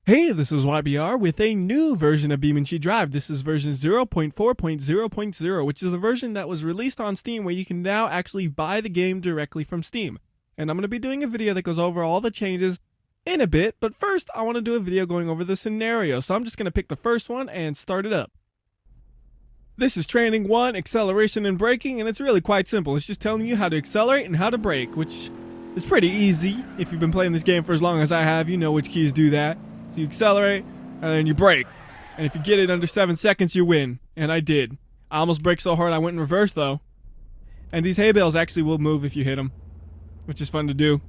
Hey, this is WhyBeAre with a new version of BeamNG.drive. This is version 0.4.0.0, which is a version that was released on Steam where you can now actually buy the game directly from Steam. And I'm going to be doing a video that goes over all the changes in a bit, but first I want to do a video going over the scenario. So I'm just going to pick the first one and start it up. This is training 1, acceleration and braking, and it's really quite simple. It's just telling you how to accelerate and how to brake, which is pretty easy. If you've been playing this game for as long as I have, you know which keys do that. So you accelerate, and then you brake. And if you get it under 7 seconds, you win. And I did. I almost braked so hard I went in reverse, though. And these hay bales actually will move if you hit them, which is fun to do.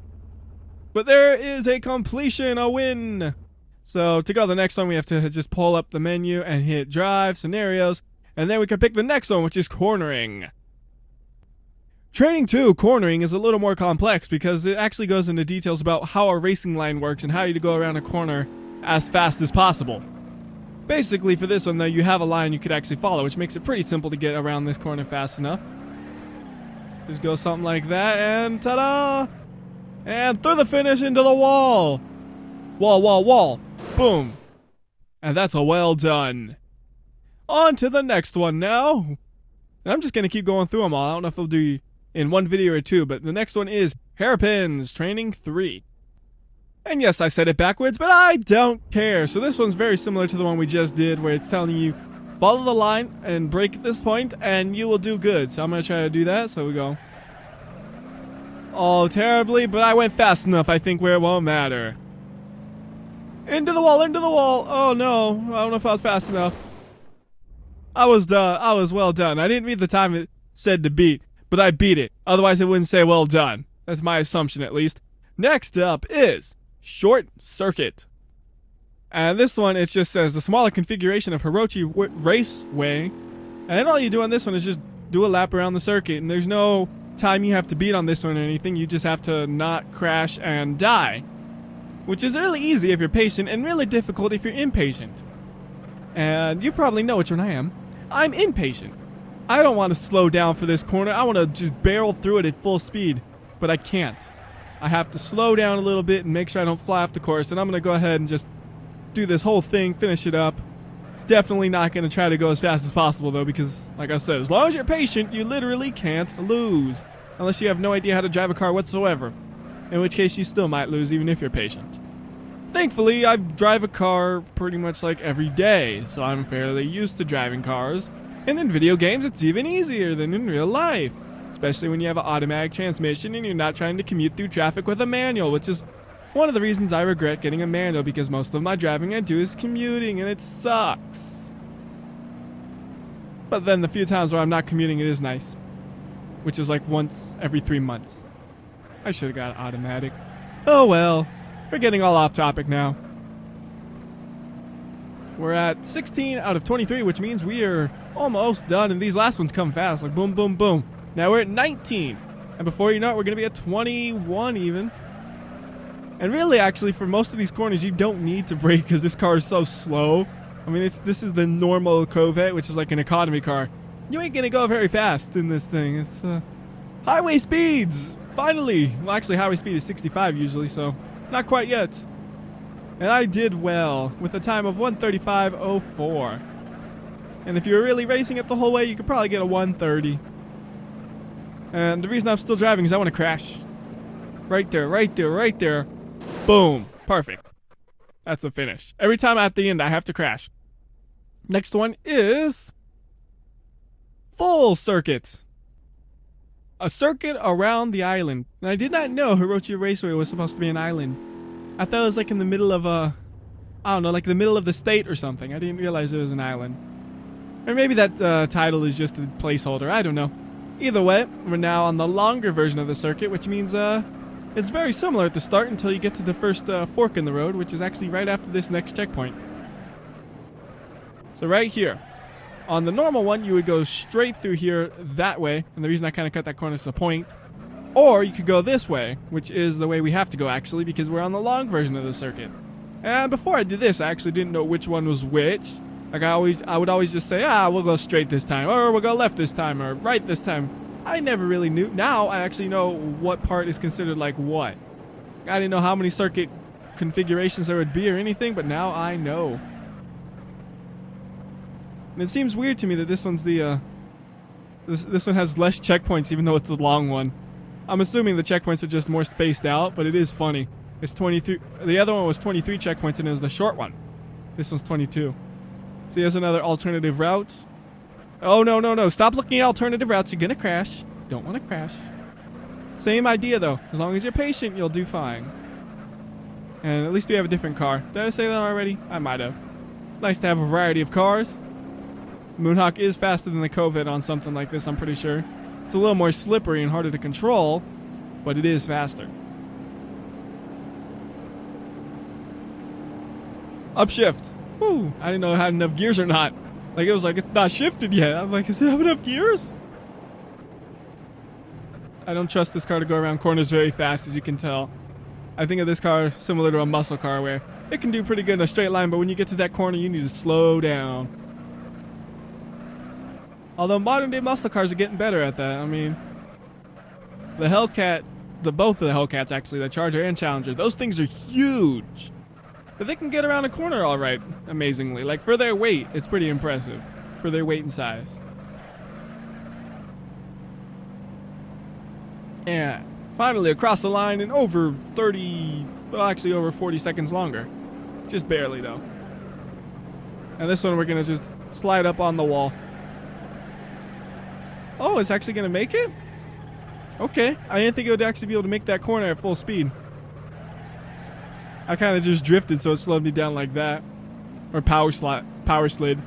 But there is a completion, a win! So to go to the next one, we have to just pull up the menu and hit Drive, Scenarios, and then we can pick the next one, which is Cornering. Training 2, cornering, is a little more complex because it actually goes into details about how a racing line works and how you go around a corner as fast as possible. Basically, for this one, though, you have a line you could actually follow, which makes it pretty simple to get around this corner fast enough. Just go something like that, and ta-da! And through the finish into the wall! Wall! Boom! And that's a well done. On to the next one now. And I'm just going to keep going through them all. I don't know if I'll do in one video or two, but the next one is Hairpins, Training 3. And yes, I said it backwards, but I don't care. So this one's very similar to the one we just did, where it's telling you, follow the line and brake at this point, and you will do good. So I'm going to try to do that. So we go. Oh, terribly, but I went fast enough, I think, where it won't matter. Into the wall! Oh no, I don't know if I was fast enough. I was done. I was well done. I didn't read the time it said to beat, but I beat it. Otherwise, it wouldn't say well done. That's my assumption, at least. Next up is Short Circuit. And this one, it just says the smaller configuration of Hirochi Raceway. And then all you do on this one is just do a lap around the circuit. And there's no time you have to beat on this one or anything. You just have to not crash and die. Which is really easy if you're patient and really difficult if you're impatient. And you probably know which one I am. I'm impatient. I don't want to slow down for this corner. I want to just barrel through it at full speed. But I can't. I have to slow down a little bit and make sure I don't fly off the course. And I'm going to go ahead and just do this whole thing, finish it up. Definitely not going to try to go as fast as possible, though, because, like I said, as long as you're patient, you literally can't lose. Unless you have no idea how to drive a car whatsoever. In which case, you still might lose even if you're patient. Thankfully, I drive a car pretty much like every day, so I'm fairly used to driving cars. And in video games, it's even easier than in real life. Especially when you have an automatic transmission and you're not trying to commute through traffic with a manual, which is one of the reasons I regret getting a manual, because most of my driving I do is commuting and it sucks. But then the few times where I'm not commuting, it is nice. Which is like once every 3 months. I should have got automatic. Oh well. We're getting all off topic now. We're at 16 out of 23, which means we are almost done, and these last ones come fast, like boom, boom, boom. Now we're at 19, and before you know it, we're going to be at 21 even. And really, actually, for most of these corners, you don't need to brake because this car is so slow. I mean, this is the normal Corvette, which is like an economy car. You ain't going to go very fast in this thing. It's highway speeds, finally. Well, actually, highway speed is 65 usually, so not quite yet. And I did well with a time of 1:35.04. And if you were really racing it the whole way, you could probably get a 1:30. And the reason I'm still driving is I want to crash. Right there. Boom. Perfect. That's the finish. Every time at the end, I have to crash. Next one is Full Circuit. A circuit around the island. And I did not know Hirochi Raceway was supposed to be an island. I thought it was like in the middle of I don't know, like the middle of the state or something. I didn't realize it was an island. Or maybe that title is just a placeholder. I don't know. Either way, we're now on the longer version of the circuit, which means it's very similar at the start until you get to the first fork in the road, which is actually right after this next checkpoint. So right here. On the normal one, you would go straight through here that way, and the reason I kind of cut that corner is the point. Or you could go this way, which is the way we have to go actually, because we're on the long version of the circuit. And before I did this, I actually didn't know which one was which. Like I would always just say, we'll go straight this time, or we'll go left this time, or right this time. I never really knew. Now I actually know what part is considered like what. I didn't know how many circuit configurations there would be or anything, but now I know. And it seems weird to me that this one's the, this one has less checkpoints even though it's the long one. I'm assuming the checkpoints are just more spaced out, but it is funny. It's 23, the other one was 23 checkpoints and it was the short one. This one's 22. So here's another alternative route. Oh, no, no, no. Stop looking at alternative routes. You're gonna crash. Don't want to crash. Same idea, though. As long as you're patient, you'll do fine. And at least we have a different car. Did I say that already? I might have. It's nice to have a variety of cars. Moonhawk is faster than the Covid on something like this, I'm pretty sure. It's a little more slippery and harder to control, but it is faster. Upshift. Woo! I didn't know it had enough gears or not. Like, it was like, it's not shifted yet. I'm like, does it have enough gears? I don't trust this car to go around corners very fast, as you can tell. I think of this car similar to a muscle car where it can do pretty good in a straight line, but when you get to that corner, you need to slow down. Although modern day muscle cars are getting better at that. I mean, the Hellcat, both of the Hellcats actually, the Charger and Challenger, those things are huge. But they can get around a corner all right, amazingly. Like, for their weight, it's pretty impressive. For their weight and size. And finally across the line in over 30, well actually over 40 seconds longer. Just barely though. And this one we're gonna just slide up on the wall. Oh, it's actually gonna make it? Okay, I didn't think it would actually be able to make that corner at full speed. I kind of just drifted, so it slowed me down like that. Or power slided.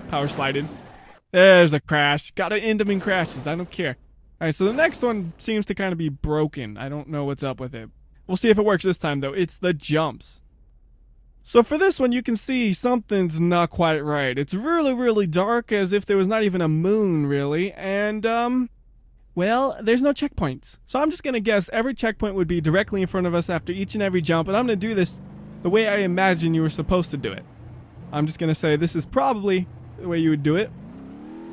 There's a crash. Gotta end them in crashes, I don't care. Alright, so the next one seems to kind of be broken. I don't know what's up with it. We'll see if it works this time, though. It's the jumps. So for this one, you can see something's not quite right. It's really, really dark, as if there was not even a moon, really. And, well, there's no checkpoints. So I'm just going to guess every checkpoint would be directly in front of us after each and every jump. And I'm going to do this the way I imagine you were supposed to do it. I'm just going to say this is probably the way you would do it.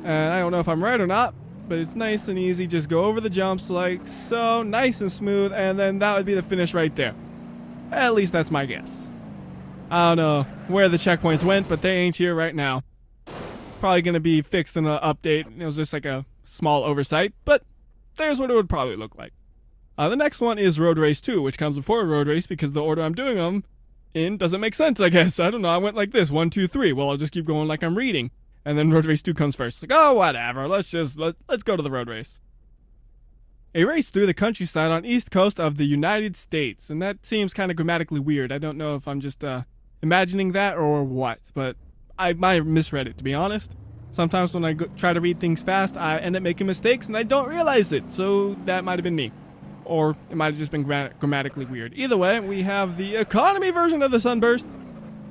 And I don't know if I'm right or not. But it's nice and easy. Just go over the jumps like so, nice and smooth, and then that would be the finish right there. At least that's my guess. I don't know where the checkpoints went, but they ain't here right now. Probably going to be fixed in an update. It was just like a small oversight, but there's what it would probably look like. The next one is Road Race 2, which comes before Road Race because the order I'm doing them in doesn't make sense, I guess. I don't know. I went like this, 1, 2, 3. Well, I'll just keep going like I'm reading. And then Road Race 2 comes first. Like, oh, whatever. Let's go to the road race. A race through the countryside on east coast of the United States. And that seems kind of grammatically weird. I don't know if I'm just imagining that or what. But I might have misread it, to be honest. Sometimes when I try to read things fast, I end up making mistakes and I don't realize it. So that might have been me. Or it might have just been grammatically weird. Either way, we have the economy version of the Sunburst.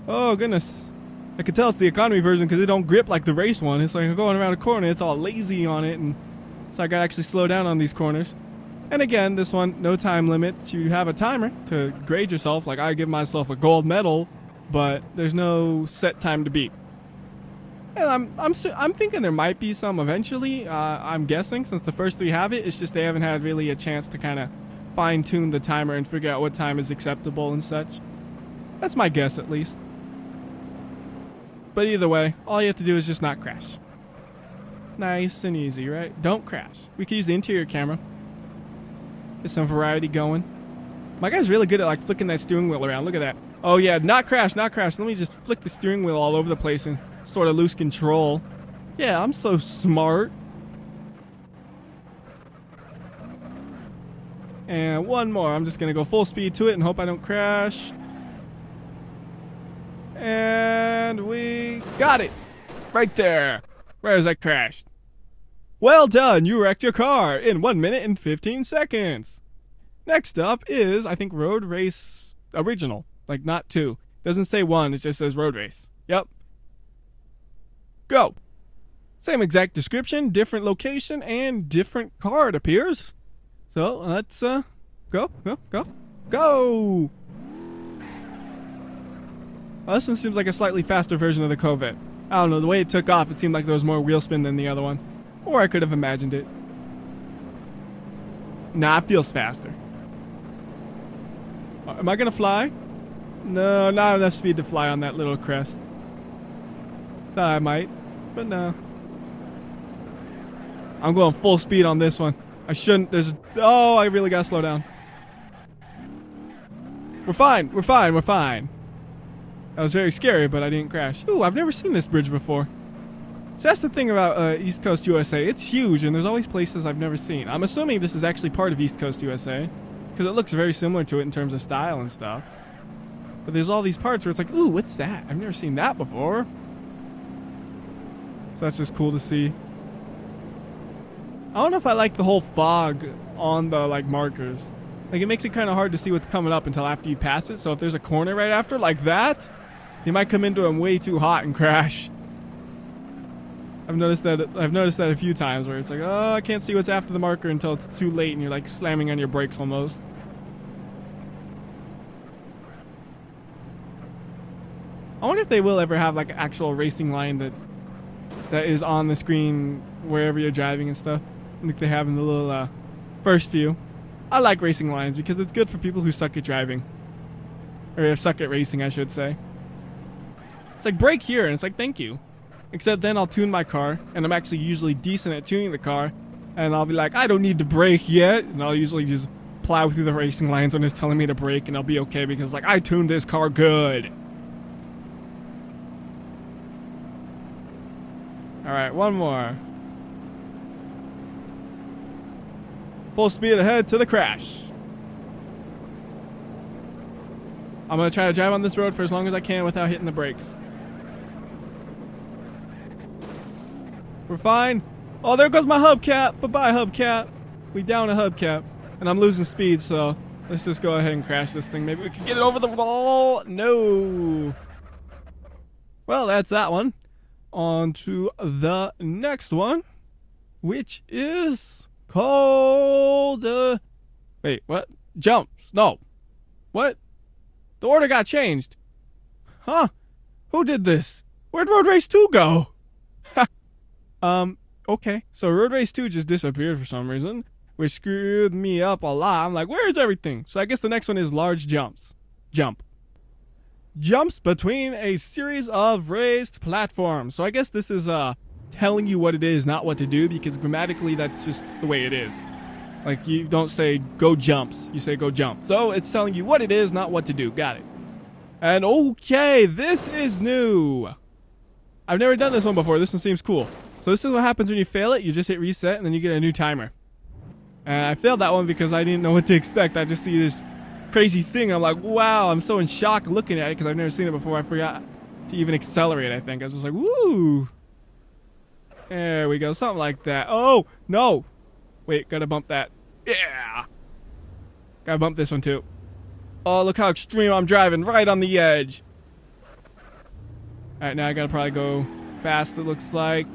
Oh, goodness. I could tell it's the economy version because it don't grip like the race one. It's like going around a corner, it's all lazy on it, and so I gotta actually slow down on these corners. And again, this one, no time limit. You have a timer to grade yourself. Like, I give myself a gold medal, but there's no set time to beat. And I'm thinking there might be some eventually. I'm guessing since the first three have it. It's just they haven't had really a chance to kind of fine tune the timer and figure out what time is acceptable and such. That's my guess, at least. But either way, all you have to do is just not crash. Nice and easy, right? Don't crash. We can use the interior camera. Get some variety going. My guy's really good at like flicking that steering wheel around. Look at that. Oh yeah, not crash, not crash. Let me just flick the steering wheel all over the place and sort of lose control. Yeah, I'm so smart. And one more. I'm just going to go full speed to it and hope I don't crash. And we got it. Right there. Right as I crashed. Well done. You wrecked your car in 1 minute and 15 seconds. Next up is, I think, Road Race Original. Like, not 2. Doesn't say 1. It just says Road Race. Yep. Go. Same exact description, different location, and different car, it appears. So, let's, go. Go! Well, this one seems like a slightly faster version of the Corvette. I don't know, the way it took off, it seemed like there was more wheel spin than the other one. Or I could have imagined it. Nah, it feels faster. Am I gonna fly? No, not enough speed to fly on that little crest. Thought I might, but no. I'm going full speed on this one. I shouldn't. Oh, I really gotta slow down. We're fine. We're fine. We're fine. That was very scary, but I didn't crash. Ooh, I've never seen this bridge before. So that's the thing about East Coast USA. It's huge, and there's always places I've never seen. I'm assuming this is actually part of East Coast USA, because it looks very similar to it in terms of style and stuff. But there's all these parts where it's like, ooh, what's that? I've never seen that before. So that's just cool to see. I don't know if I like the whole fog on the like markers. Like, it makes it kind of hard to see what's coming up until after you pass it. So if there's a corner right after like that, you might come into them way too hot and crash. I've noticed that a few times where it's like, oh, I can't see what's after the marker until it's too late and you're like slamming on your brakes almost. I wonder if they will ever have like an actual racing line that is on the screen wherever you're driving and stuff. Like they have in the little first view. I like racing lines because it's good for people who suck at driving. Or suck at racing, I should say. It's like, brake here, and it's like, thank you. Except then I'll tune my car, and I'm actually usually decent at tuning the car, and I'll be like, I don't need to brake yet, and I'll usually just plow through the racing lines when it's telling me to brake, and I'll be okay because like, I tuned this car good. Alright, one more. Full speed ahead to the crash. I'm gonna try to drive on this road for as long as I can without hitting the brakes. We're fine. Oh, there goes my hubcap. Bye-bye, hubcap. We down a hubcap. And I'm losing speed, so let's just go ahead and crash this thing. Maybe we can get it over the wall. No. Well, that's that one. On to the next one, which is called... wait, what? Jumps. No. What? The order got changed. Huh? Who did this? Where'd Road Race 2 go? Okay. So Road Race 2 just disappeared for some reason, which screwed me up a lot. I'm like, where's everything? So I guess the next one is large jumps. Jump. Jumps between a series of raised platforms. So I guess this is telling you what it is, not what to do, because grammatically that's just the way it is. Like, you don't say go jumps, you say go jump. So it's telling you what it is, not what to do. Got it. And okay, this is new. I've never done this one before. This one seems cool. So this is what happens when you fail it. You just hit reset and then you get a new timer. And I failed that one because I didn't know what to expect. I just see this crazy thing and I'm like, wow, I'm so in shock looking at it because I've never seen it before. I forgot to even accelerate, I think. I was just like, woo. There we go, something like that. Oh, no. Wait, gotta bump that. Yeah. Gotta bump this one too. Oh, look how extreme I'm driving, right on the edge. Alright, now I gotta probably go fast, it looks like.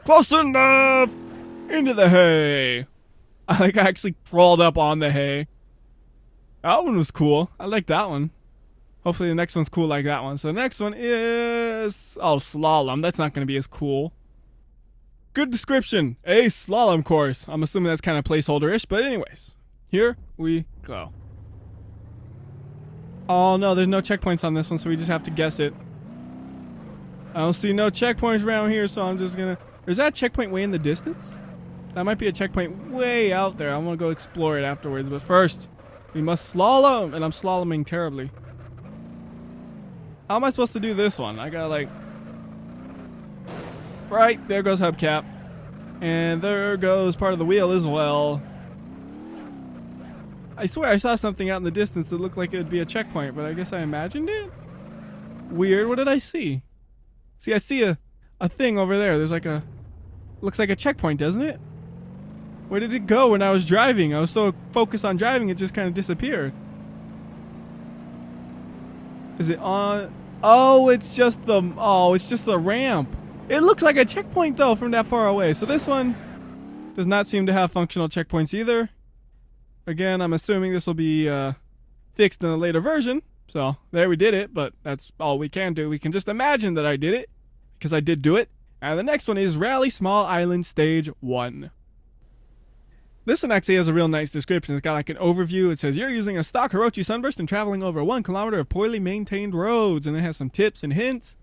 Close enough! Into the hay. I actually crawled up on the hay. That one was cool. I like that one. Hopefully the next one's cool like that one. So the next one is... oh, slalom. That's not going to be as cool. Good description. A slalom course. I'm assuming that's kind of placeholder-ish. But anyways, here we go. Oh no, there's no checkpoints on this one, so we just have to guess it. I don't see no checkpoints around here, so I'm just going to... is that a checkpoint way in the distance? That might be a checkpoint way out there. I'm going to go explore it afterwards. But first, we must slalom. And I'm slaloming terribly. How am I supposed to do this one? I gotta like... right, there goes hubcap. And there goes part of the wheel as well. I swear I saw something out in the distance that looked like it would be a checkpoint, but I guess I imagined it? Weird, what did I see? See, I see a thing over there. There's like a... looks like a checkpoint, doesn't it? Where did it go when I was driving? I was so focused on driving, it just kind of disappeared. Is it on? Oh, it's just the... oh, it's just the ramp. It looks like a checkpoint, though, from that far away. So this one does not seem to have functional checkpoints either. Again, I'm assuming this will be fixed in a later version. So there we did it, but that's all we can do. We can just imagine that I did it, because I did do it. And the next one is Rally Small Island Stage 1. This one actually has a real nice description. It's got like an overview. It says, you're using a stock Hirochi Sunburst and traveling over 1 kilometer of poorly maintained roads. And it has some tips and hints.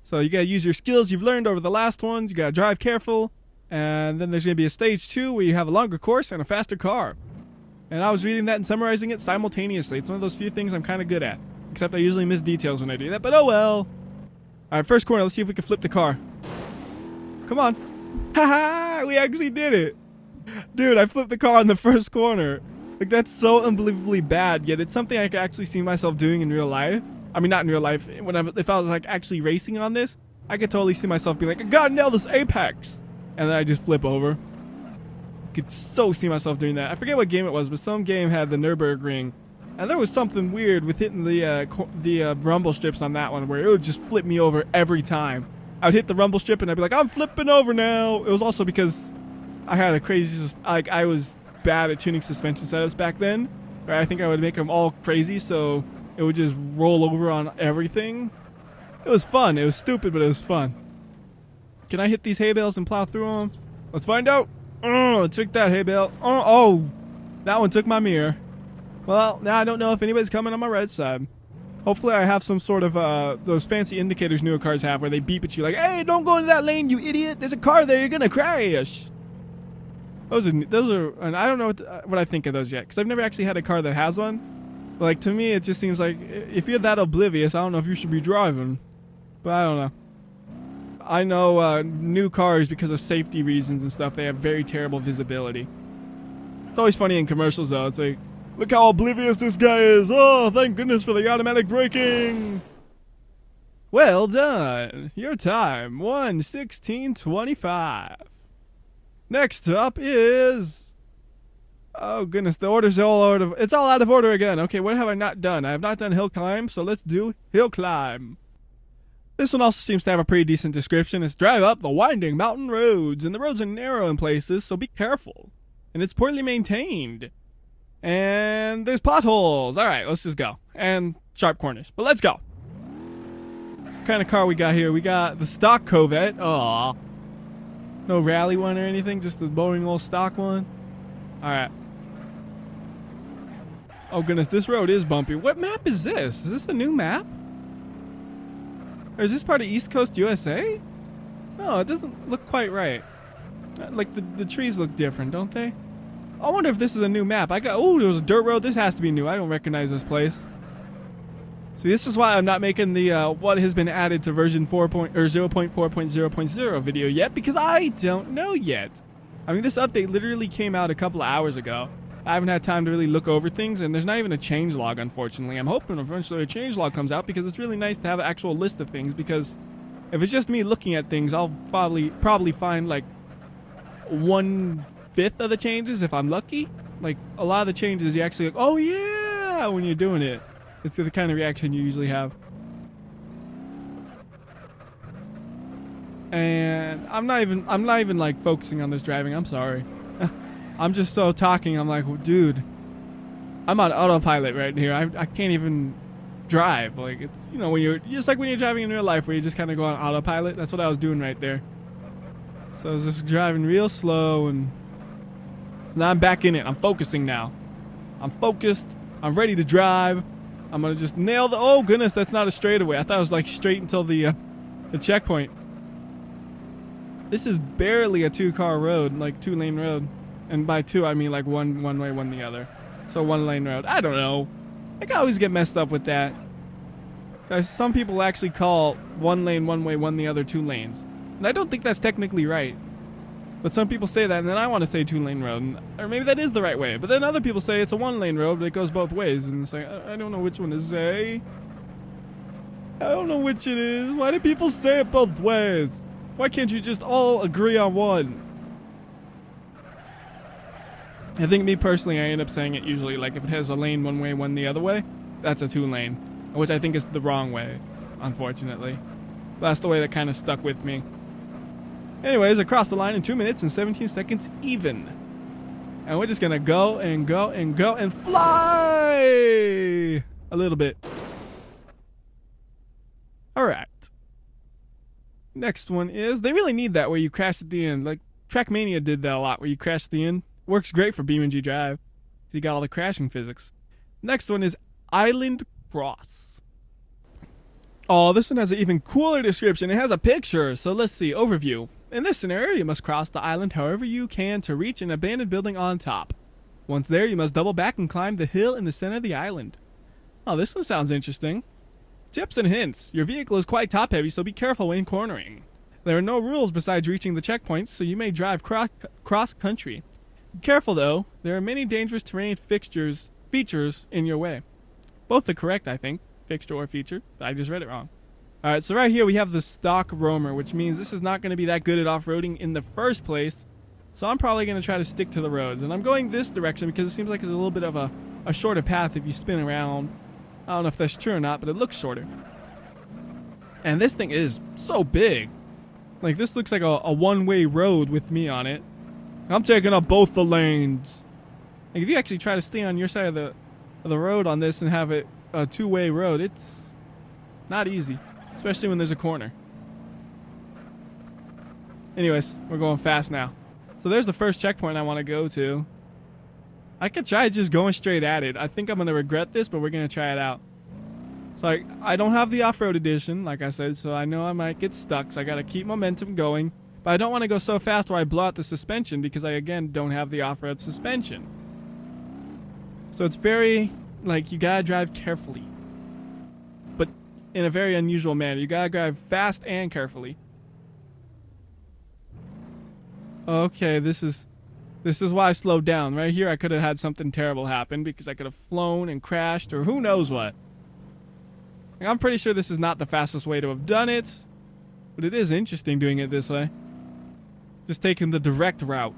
So you gotta use your skills you've learned over the last ones. You gotta drive careful. And then there's gonna be a stage 2 where you have a longer course and a faster car. And I was reading that and summarizing it simultaneously. It's one of those few things I'm kind of good at. Except I usually miss details when I do that, but oh well. Alright, first corner, let's see if we can flip the car. Come on. Haha, we actually did it. Dude, I flipped the car in the first corner. Like, that's so unbelievably bad, yet it's something I could actually see myself doing in real life. I mean, not in real life. If I was like actually racing on this, I could totally see myself being like, I gotta nail this apex. And then I just flip over. Could so see myself doing that. I forget what game it was, but some game had the Nürburgring, and there was something weird with hitting the rumble strips on that one where it would just flip me over every time. I would hit the rumble strip and I'd be like, I'm flipping over now. It was also because I had a crazy, like, I was bad at tuning suspension setups back then. Right? I think I would make them all crazy, so it would just roll over on everything. It was fun. It was stupid, but it was fun. Can I hit these hay bales and plow through them? Let's find out. Oh, took that hay bale. Oh, that one took my mirror. Well, now I don't know if anybody's coming on my right side. Hopefully I have some sort of those fancy indicators newer cars have where they beep at you like, hey, don't go into that lane, you idiot. There's a car there. You're going to crash. Those are, and I don't know what I think of those yet, because I've never actually had a car that has one. But like, to me, it just seems like if you're that oblivious, I don't know if you should be driving. But I don't know. I know new cars, because of safety reasons and stuff, they have very terrible visibility. It's always funny in commercials though. It's like, look how oblivious this guy is. Oh, thank goodness for the automatic braking. Well done. Your time, 1:16:25. Next up is... oh goodness, the order's all out of... it's all out of order again. Okay, what have I not done? I have not done hill climb, so let's do hill climb. This one also seems to have a pretty decent description. It's drive up the winding mountain roads, and the roads are narrow in places, so be careful. And it's poorly maintained. And there's potholes. Alright, let's just go. And sharp corners. But let's go. What kind of car we got here? We got the stock Corvette. Aww. No rally one or anything, just the boring old stock one. Alright. Oh goodness, this road is bumpy. What map is this? Is this a new map? Or is this part of East Coast USA? No, it doesn't look quite right. Like the trees look different, don't they? I wonder if this is a new map. Oh, there was a dirt road. This has to be new. I don't recognize this place. See, this is why I'm not making the what has been added to version 0.4.0.0 video yet, because I don't know yet. I mean, this update literally came out a couple of hours ago. I haven't had time to really look over things, and there's not even a changelog, unfortunately. I'm hoping eventually a changelog comes out, because it's really nice to have an actual list of things, because if it's just me looking at things, I'll probably find like 1/5 of the changes if I'm lucky. Like, a lot of the changes you actually like, oh yeah, when you're doing it. It's the kind of reaction you usually have. And I'm not even like focusing on this driving. I'm sorry. I'm just so talking. I'm like, well, dude, I'm on autopilot right here. I can't even drive. Like, it's, you know, when you're just like when you're driving in real life, where you just kind of go on autopilot. That's what I was doing right there. So I was just driving real slow, and so now I'm back in it. I'm focusing now. I'm focused. I'm ready to drive. I'm gonna just nail the... oh goodness, that's not a straightaway. I thought it was like straight until the checkpoint. This is barely a 2-car road, like 2-lane road. And by 2, I mean like one way, one the other. So 1-lane road. I don't know. I always get messed up with that. Guys, some people actually call 1 lane one way, one the other 2 lanes. And I don't think that's technically right. But some people say that, and then I want to say 2-lane road. Or maybe that is the right way. But then other people say it's a 1-lane road, but it goes both ways. And it's like, I don't know which one to say. I don't know which it is. Why do people say it both ways? Why can't you just all agree on one? I think me personally, I end up saying it usually like if it has a lane one way, one the other way, that's a 2-lane. Which I think is the wrong way, unfortunately. That's the way that kind of stuck with me. Anyways, across the line in 2 minutes and 17 seconds even. And we're just gonna go and go and go and fly a little bit. Alright. Next one is, they really need that where you crash at the end. Like, Trackmania did that a lot, where you crash at the end. Works great for BeamNG.drive. You got all the crashing physics. Next one is Island Cross. Oh, this one has an even cooler description. It has a picture. So let's see. Overview. In this scenario, you must cross the island however you can to reach an abandoned building on top. Once there, you must double back and climb the hill in the center of the island. Oh, this one sounds interesting. Tips and hints. Your vehicle is quite top heavy, so be careful when cornering. There are no rules besides reaching the checkpoints, so you may drive cross country. Be careful though, there are many dangerous terrain features in your way. Both are correct, I think. Fixture or feature. I just read it wrong. Alright, so right here we have the stock roamer, which means this is not going to be that good at off-roading in the first place. So I'm probably going to try to stick to the roads. And I'm going this direction because it seems like it's a little bit of a shorter path if you spin around. I don't know if that's true or not, but it looks shorter. And this thing is so big. Like, this looks like a one-way road with me on it. I'm taking up both the lanes. Like, if you actually try to stay on your side of the road on this and have it a two-way road, it's not easy. Especially when there's a corner. Anyways, we're going fast now. So there's the first checkpoint I want to go to. I could try just going straight at it. I think I'm going to regret this, but we're going to try it out. So I don't have the off-road edition, like I said, so I know I might get stuck. So I got to keep momentum going. But I don't want to go so fast where I blow out the suspension because I, again, don't have the off-road suspension. So it's very, like, you got to drive carefully. But in a very unusual manner. You got to drive fast and carefully. Okay, this is why I slowed down. Right here, I could have had something terrible happen because I could have flown and crashed or who knows what. Like, I'm pretty sure this is not the fastest way to have done it, but it is interesting doing it this way. Just taking the direct route.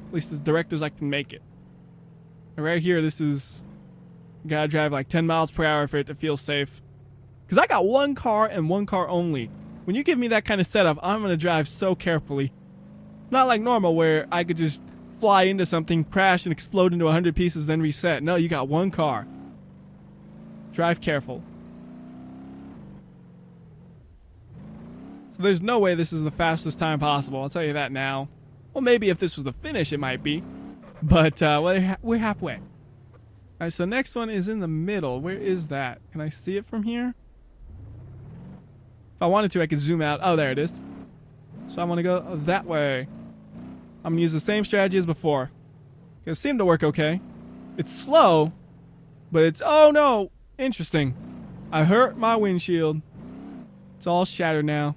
At least as direct as I can make it. And right here, this is... You gotta drive like 10 miles per hour for it to feel safe. Because I got one car and one car only. When you give me that kind of setup, I'm gonna drive so carefully. Not like normal where I could just fly into something, crash, and explode into 100 pieces, then reset. No, you got one car. Drive careful. So there's no way this is the fastest time possible, I'll tell you that now. Well, maybe if this was the finish, it might be. But we're halfway. Alright, so next one is in the middle. Where is that? Can I see it from here? If I wanted to, I could zoom out. Oh, there it is. So I'm going to go that way. I'm going to use the same strategy as before. It seemed to work okay. It's slow, but it's... Oh, no! Interesting. I hurt my windshield. It's all shattered now.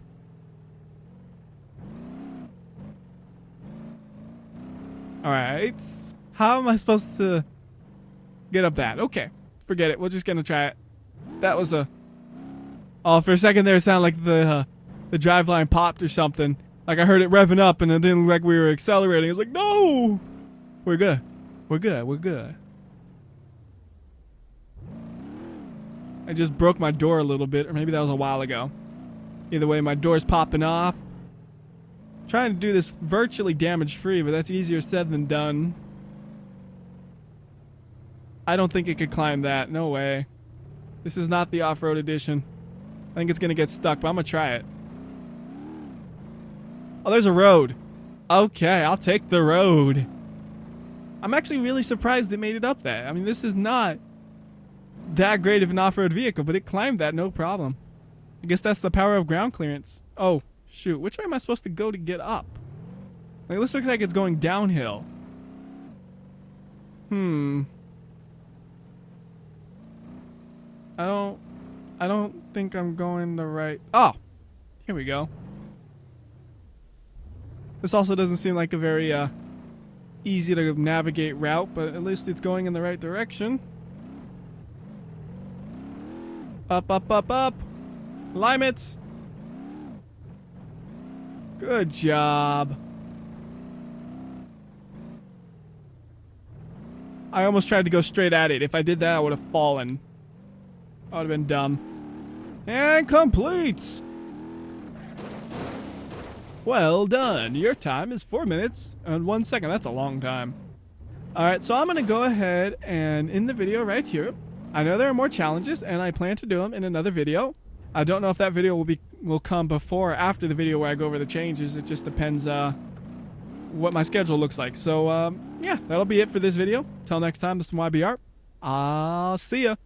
Alright. How am I supposed to get up that? Okay. Forget it. We're just going to try it. That was a... Oh, for a second there it sounded like the driveline popped or something. Like I heard it revving up and it didn't look like we were accelerating. It was like, no! We're good. We're good. We're good. I just broke my door a little bit, or maybe that was a while ago. Either way, my door's popping off. I'm trying to do this virtually damage-free, but that's easier said than done. I don't think it could climb that. No way. This is not the off-road edition. I think it's going to get stuck, but I'm going to try it. Oh, there's a road. Okay, I'll take the road. I'm actually really surprised it made it up that. I mean, this is not that great of an off-road vehicle, but it climbed that no problem. I guess that's the power of ground clearance. Oh, shoot. Which way am I supposed to go to get up? Like, this looks like it's going downhill. I don't think I'm going the right... Oh! Here we go. This also doesn't seem like a very easy to navigate route, but at least it's going in the right direction. Up, up, up, up. Alignments. Good job. I almost tried to go straight at it. If I did that, I would have fallen. That would have been dumb. And complete. Well done. Your time is 4 minutes and 1 second. That's a long time. Alright, so I'm going to go ahead and end the video right here. I know there are more challenges, and I plan to do them in another video. I don't know if that video will come before or after the video where I go over the changes. It just depends what my schedule looks like. So yeah, that'll be it for this video. Till next time, this is WhyBeAre. I'll see ya.